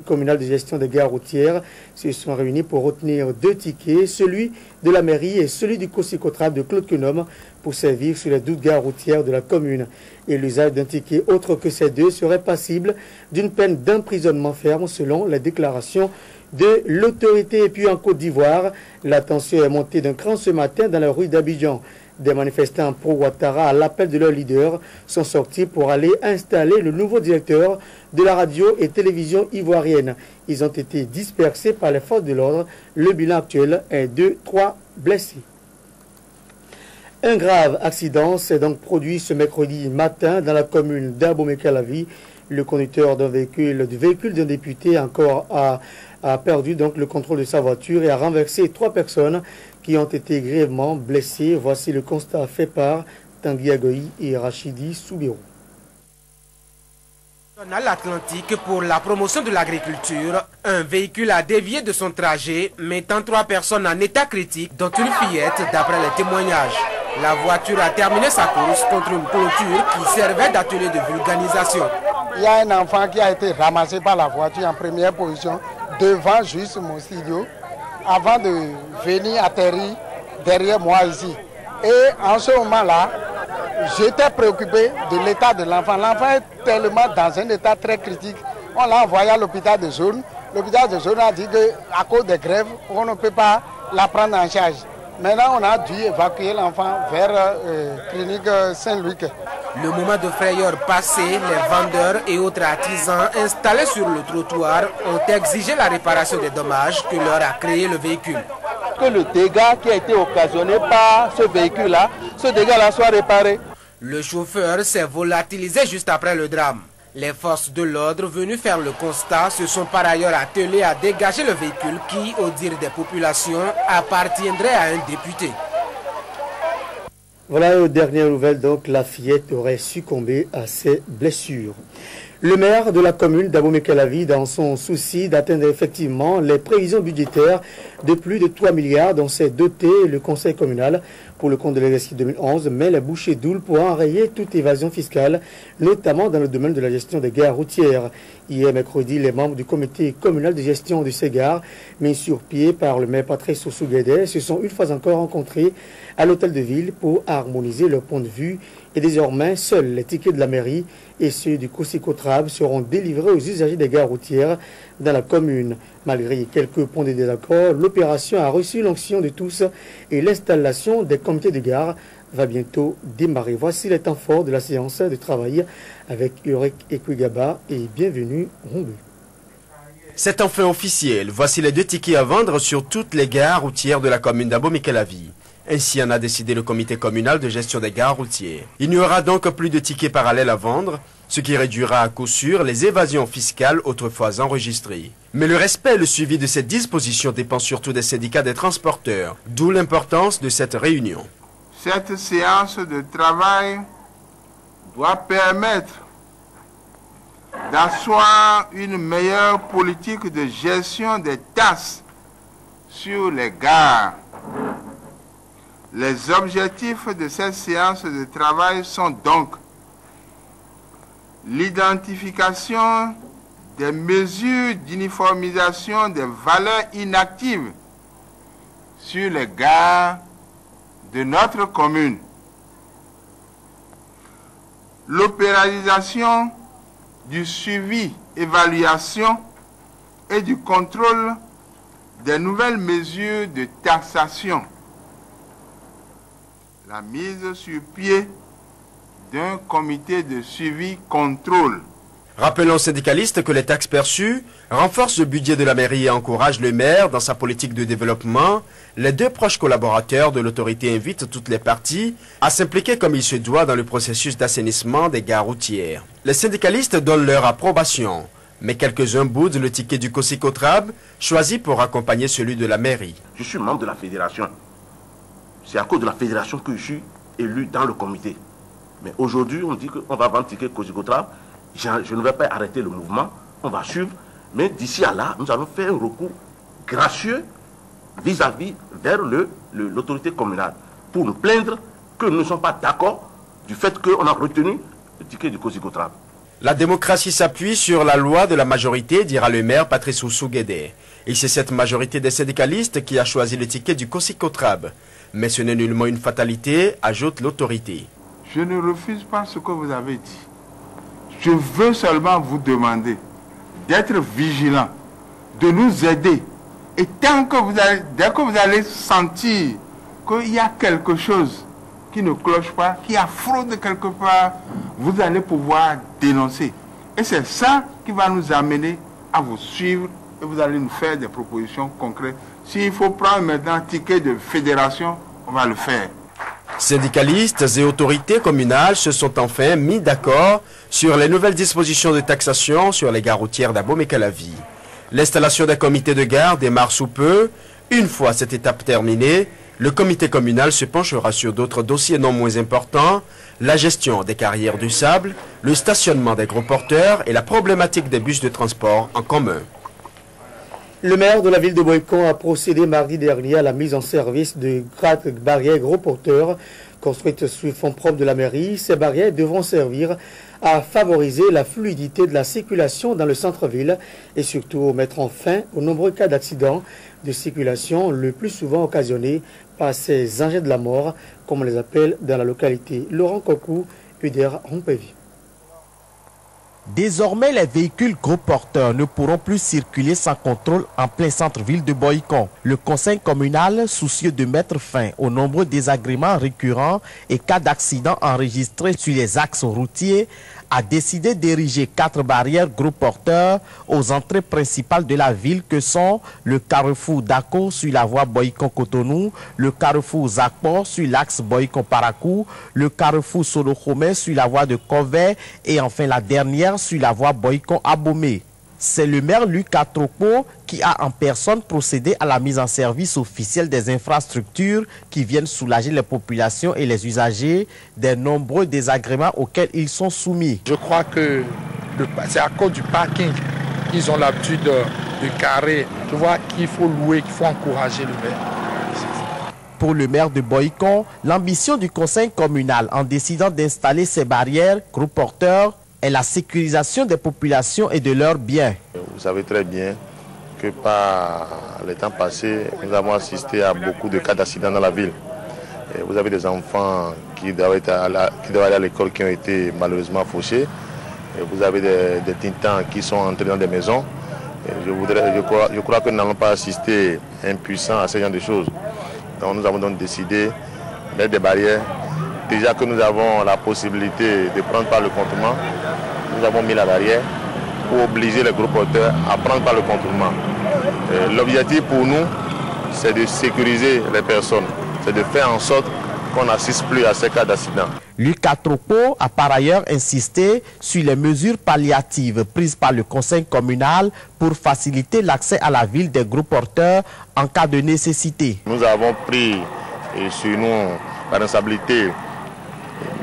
Communal de gestion des gares routières se sont réunis pour retenir 2 tickets, celui de la mairie et celui du Cossicotrab de Claude Quenom pour servir sur les 12 gares routières de la commune. Et l'usage d'un ticket autre que ces 2 serait passible d'une peine d'emprisonnement ferme selon la déclaration de l'autorité. Et puis en Côte d'Ivoire, la tension est montée d'un cran ce matin dans la rue d'Abidjan. Des manifestants pro-Ouattara, à l'appel de leur leader, sont sortis pour aller installer le nouveau directeur de la radio et télévision ivoirienne. Ils ont été dispersés par les forces de l'ordre. Le bilan actuel est de 3 blessés. Un grave accident s'est donc produit ce mercredi matin dans la commune d'Abomey-Calavi. Le conducteur du véhicule d'un député encore a perdu donc le contrôle de sa voiture et a renversé 3 personnes qui ont été grièvement blessées. Voici le constat fait par Tanguy Agoï et Rachidi Soubirou. L'Atlantique pour la promotion de l'agriculture, un véhicule a dévié de son trajet, mettant 3 personnes en état critique, dont une fillette d'après les témoignages. La voiture a terminé sa course contre une clôture qui servait d'atelier de vulgarisation. Il y a un enfant qui a été ramassé par la voiture en première position devant juste mon studio avant de venir atterrir derrière moi ici. Et en ce moment-là, j'étais préoccupé de l'état de l'enfant. L'enfant est tellement dans un état très critique. On l'a envoyé à l'hôpital de zone. L'hôpital de zone a dit qu'à cause des grèves, on ne peut pas la prendre en charge. Maintenant, on a dû évacuer l'enfant vers clinique Saint-Louis. Le moment de frayeur passé, les vendeurs et autres artisans installés sur le trottoir ont exigé la réparation des dommages que leur a créé le véhicule. Que le dégât qui a été occasionné par ce véhicule-là, ce dégât-là soit réparé. Le chauffeur s'est volatilisé juste après le drame. Les forces de l'ordre venues faire le constat se sont par ailleurs attelées à dégager le véhicule qui, au dire des populations, appartiendrait à un député. Voilà, aux dernières nouvelles, donc, la fillette aurait succombé à ses blessures. Le maire de la commune d'Abomey-Calavi, dans son souci d'atteindre effectivement les prévisions budgétaires de plus de 3 milliards dont s'est doté le conseil communal pour le compte de l'exercice 2011, met les bouchées doubles pour enrayer toute évasion fiscale, notamment dans le domaine de la gestion des gares routières. Hier mercredi, les membres du comité communal de gestion de ces gares, mis sur pied par le maire Patrice Sossou-Guédé, se sont une fois encore rencontrés à l'hôtel de ville pour harmoniser leur point de vue. Et désormais, seuls les tickets de la mairie et ceux du Cossicotrab seront délivrés aux usagers des gares routières dans la commune. Malgré quelques points de désaccord, l'opération a reçu l'onction de tous et l'installation des comités de gare va bientôt démarrer. Voici les temps forts de la séance de travail avec Urek Ekwigaba et bienvenue Rombu. C'est enfin officiel. Voici les 2 tickets à vendre sur toutes les gares routières de la commune d'Abomey-Calavi. Ainsi en a décidé le comité communal de gestion des gares routières. Il n'y aura donc plus de tickets parallèles à vendre, ce qui réduira à coup sûr les évasions fiscales autrefois enregistrées. Mais le respect et le suivi de cette disposition dépend surtout des syndicats des transporteurs, d'où l'importance de cette réunion. Cette séance de travail doit permettre d'asseoir une meilleure politique de gestion des taxes sur les gares. Les objectifs de cette séance de travail sont donc l'identification des mesures d'uniformisation des valeurs inactives sur les gares de notre commune, l'opéralisation du suivi, évaluation et du contrôle des nouvelles mesures de taxation, la mise sur pied d'un comité de suivi-contrôle. Rappelons aux syndicalistes que les taxes perçues renforcent le budget de la mairie et encouragent le maire dans sa politique de développement. Les 2 proches collaborateurs de l'autorité invitent toutes les parties à s'impliquer comme il se doit dans le processus d'assainissement des gares routières. Les syndicalistes donnent leur approbation, mais quelques-uns boudent le ticket du Cossicotrab, choisi pour accompagner celui de la mairie. Je suis membre de la fédération. C'est à cause de la fédération que je suis élu dans le comité. Mais aujourd'hui, on dit qu'on va vendre le ticket Cossicotrab. Je ne vais pas arrêter le mouvement, on va suivre. Mais d'ici à là, nous allons faire un recours gracieux vis-à-vis vers l'autorité communale pour nous plaindre que nous ne sommes pas d'accord du fait qu'on a retenu le ticket du Cossicotrab. La démocratie s'appuie sur la loi de la majorité, dira le maire Patrice Oussou-Guédé. Et c'est cette majorité des syndicalistes qui a choisi le ticket du COSICOTRAB. Mais ce n'est nullement une fatalité, ajoute l'autorité. Je ne refuse pas ce que vous avez dit. Je veux seulement vous demander d'être vigilant, de nous aider. Et dès que vous allez sentir qu'il y a quelque chose qui ne cloche pas, qu'il y a fraude quelque part, vous allez pouvoir dénoncer. Et c'est ça qui va nous amener à vous suivre et vous allez nous faire des propositions concrètes. S'il faut prendre maintenant un ticket de fédération, on va le faire. Syndicalistes et autorités communales se sont enfin mis d'accord sur les nouvelles dispositions de taxation sur les gares routières d'Abomey-Calavi. L'installation des comités de gare démarre sous peu. Une fois cette étape terminée, le comité communal se penchera sur d'autres dossiers non moins importants, la gestion des carrières du sable, le stationnement des gros porteurs et la problématique des bus de transport en commun. Le maire de la ville de Boycon a procédé mardi dernier à la mise en service de 4 barrières gros porteurs construites sur fonds propres de la mairie. Ces barrières devront servir à favoriser la fluidité de la circulation dans le centre-ville et surtout mettre fin aux nombreux cas d'accidents de circulation, le plus souvent occasionnés par ces engins de la mort, comme on les appelle dans la localité. Laurent Kokou, UDR Rompevi. Désormais, les véhicules gros porteurs ne pourront plus circuler sans contrôle en plein centre-ville de Boycon. Le conseil communal, soucieux de mettre fin aux nombreux désagréments récurrents et cas d'accidents enregistrés sur les axes routiers, a décidé d'ériger 4 barrières gros porteurs aux entrées principales de la ville que sont le carrefour Dako sur la voie Boycon-Cotonou, le carrefour Zakpor sur l'axe Boycon-Parakou, le carrefour Solokhomé sur la voie de Kové et enfin la dernière sur la voie Boycon-Abomey. C'est le maire Luc Atropo qui a en personne procédé à la mise en service officielle des infrastructures qui viennent soulager les populations et les usagers des nombreux désagréments auxquels ils sont soumis. Je crois que c'est à cause du parking qu'ils ont l'habitude de carrer. Je vois qu'il faut louer, qu'il faut encourager le maire. Pour le maire de Boycon, l'ambition du conseil communal en décidant d'installer ces barrières gros porteurs est la sécurisation des populations et de leurs biens. Vous savez très bien que par les temps passés, nous avons assisté à beaucoup de cas d'accidents dans la ville. Et vous avez des enfants qui doivent aller à l'école qui ont été malheureusement fauchés. Et vous avez des tintans qui sont entrés dans des maisons. Et je crois que nous n'allons pas assister impuissants à ce genre de choses. Donc nous avons donc décidé de mettre des barrières. Déjà que nous avons la possibilité de prendre par le contournement, nous avons mis la barrière pour obliger les gros porteurs à prendre par le contournement. L'objectif pour nous, c'est de sécuriser les personnes, c'est de faire en sorte qu'on n'assiste plus à ces cas d'accident. Luc Atropo a par ailleurs insisté sur les mesures palliatives prises par le conseil communal pour faciliter l'accès à la ville des gros porteurs en cas de nécessité. Nous avons pris sur nous la responsabilité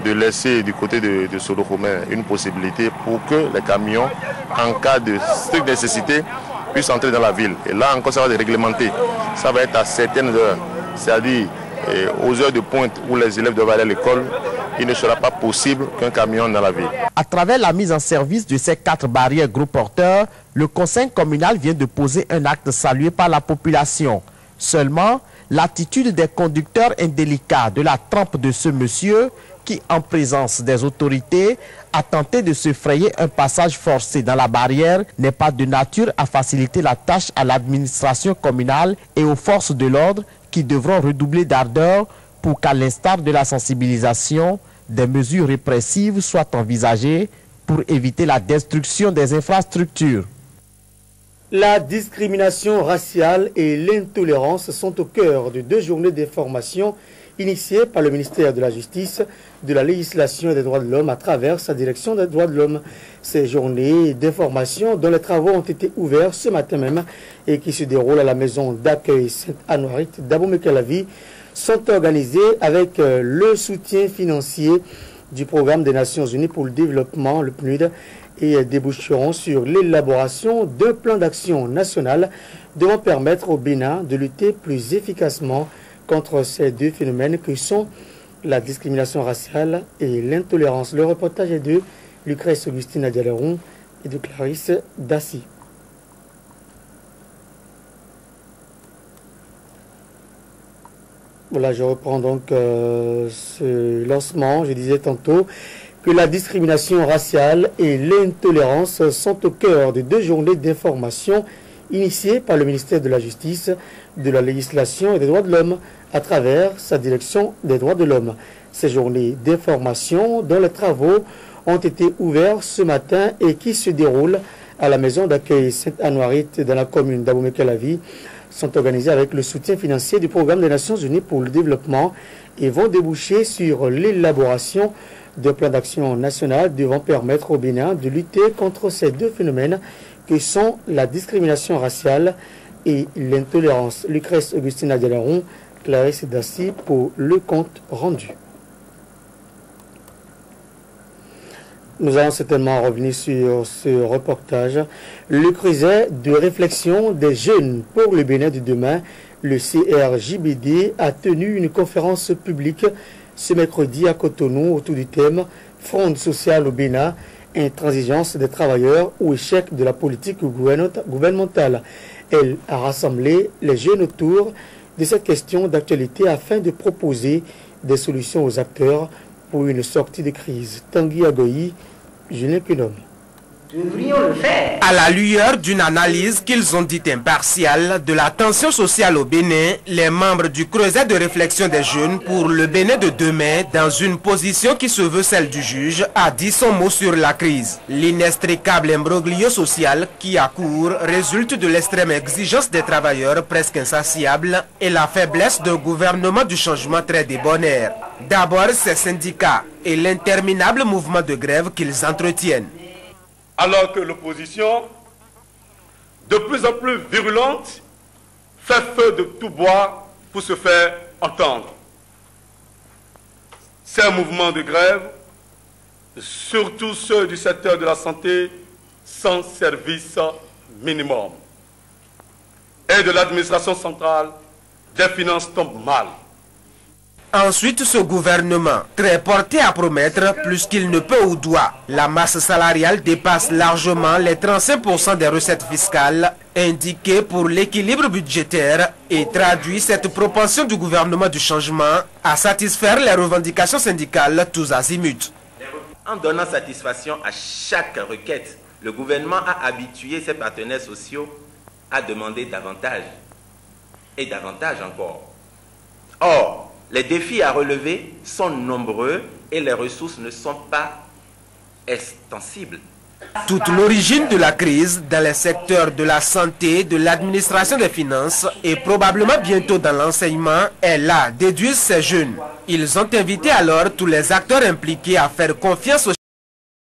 de laisser du côté de Solokhomé une possibilité pour que les camions, en cas de stricte nécessité, puissent entrer dans la ville. Et là encore, ça va être réglementé. Ça va être à certaines heures, c'est-à-dire aux heures de pointe où les élèves doivent aller à l'école, il ne sera pas possible qu'un camion entre dans la ville. À travers la mise en service de ces 4 barrières gros porteurs, le conseil communal vient de poser un acte salué par la population. Seulement, l'attitude des conducteurs indélicats de la trempe de ce monsieur qui, en présence des autorités, a tenté de se frayer un passage forcé dans la barrière, n'est pas de nature à faciliter la tâche à l'administration communale et aux forces de l'ordre qui devront redoubler d'ardeur pour qu'à l'instar de la sensibilisation, des mesures répressives soient envisagées pour éviter la destruction des infrastructures. La discrimination raciale et l'intolérance sont au cœur de 2 journées d'information initiées par le ministère de la Justice, de la Législation et des Droits de l'Homme à travers sa direction des Droits de l'Homme. Ces journées d'information dont les travaux ont été ouverts ce matin même et qui se déroulent à la maison d'accueil Sainte-Anouarite d'Abomey-Calavi sont organisées avec le soutien financier du Programme des Nations Unies pour le développement, le PNUD, et déboucheront sur l'élaboration d'un plan d'action national devant permettre au Bénin de lutter plus efficacement contre ces 2 phénomènes que sont la discrimination raciale et l'intolérance. Le reportage est de Lucrèce Augustine Adialeron et de Clarisse Dassy. Voilà, je reprends donc ce lancement. Je disais tantôt que la discrimination raciale et l'intolérance sont au cœur des 2 journées d'information initiées par le ministère de la Justice, de la Législation et des Droits de l'Homme à travers sa direction des Droits de l'Homme. Ces journées d'information dont les travaux ont été ouverts ce matin et qui se déroulent à la maison d'accueil Sainte-Anouarite dans la commune d'Abomey-Calavi sont organisées avec le soutien financier du Programme des Nations Unies pour le développement et vont déboucher sur l'élaboration d'un plan d'action national devant permettre au Bénin de lutter contre ces 2 phénomènes que sont la discrimination raciale et l'intolérance. Lucrèce Augustine Adialeron, Clarisse Dassy pour le compte rendu. Nous allons certainement revenir sur ce reportage. Le creuset de réflexion des jeunes pour le Bénin de demain, le CRJBD, a tenu une conférence publique ce mercredi à Cotonou autour du thème « Fronde sociale au Bénin, intransigeance des travailleurs ou échec de la politique gouvernementale ». Elle a rassemblé les jeunes autour de cette question d'actualité afin de proposer des solutions aux acteurs pour une sortie de crise. Tanguy Agoyi, Julien Kunom. Devrions le faire. À la lueur d'une analyse qu'ils ont dite impartiale de la tension sociale au Bénin, les membres du creuset de réflexion des jeunes pour le Bénin de demain, dans une position qui se veut celle du juge, a dit son mot sur la crise. L'inextricable imbroglio social qui accourt résulte de l'extrême exigence des travailleurs presque insatiables et la faiblesse d'un gouvernement du changement très débonnaire. D'abord, ces syndicats et l'interminable mouvement de grève qu'ils entretiennent. Alors que l'opposition, de plus en plus virulente, fait feu de tout bois pour se faire entendre. Ces mouvements de grève, surtout ceux du secteur de la santé, sans service minimum. Et de l'administration centrale, des finances tombent mal. Ensuite, ce gouvernement, très porté à promettre plus qu'il ne peut ou doit. La masse salariale dépasse largement les 35% des recettes fiscales indiquées pour l'équilibre budgétaire et traduit cette propension du gouvernement du changement à satisfaire les revendications syndicales tous azimuts. En donnant satisfaction à chaque requête, le gouvernement a habitué ses partenaires sociaux à demander davantage et davantage encore. Or, les défis à relever sont nombreux et les ressources ne sont pas extensibles. Toute l'origine de la crise dans les secteurs de la santé, de l'administration des finances et probablement bientôt dans l'enseignement est là, déduisent ces jeunes. Ils ont invité alors tous les acteurs impliqués à faire confiance aux